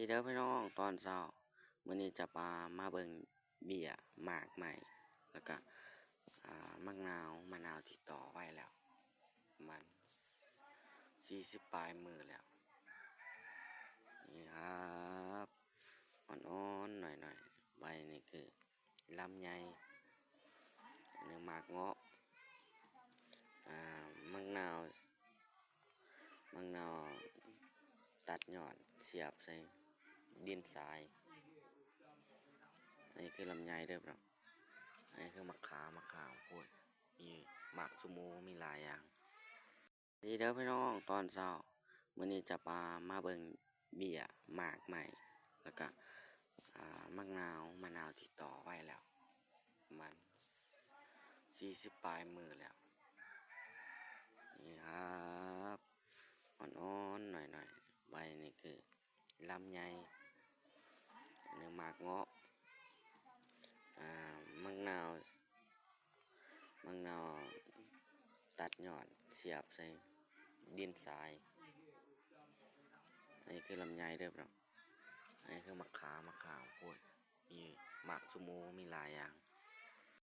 เด้อพี่น้องตอนเช้ามื้อนี้จะพามาเบิ่งเบี้ยหมากใหม่แล้วก็มะนาวที่ต่อไว้แล้วมัน40ปลายมือแล้วนี่ครับอ่อนๆหน่อยๆใบนี่คือลำไยเนื้อหมากเงาะอ่ามะนาวมะนาวตัดยอดเสียบใส่ดินทรายอันนี้คือลำไยเด้อครับอันนี้คือมะขามพูดมีหมากสุโมมีหลายอย่างดีเด้อพี่น้องตอนเช้ามื้อนี้จะพามาเบิ่งเบี้ยหมากใหม่แล้วก็มะนาวที่ต่อไว้แล้วมัน40ปลายมือแล้วนี่ครับอ่อนๆหน่อยๆใบนี่คือลำไยเนื้อหมากเงาะอ่ามะนาวตัดยอดเสียบใส่ดินทรายอันนี้คือลำไยเด้อครับอันนี้คือมะขามพูดมีหมากสุโมมีหลายอย่าง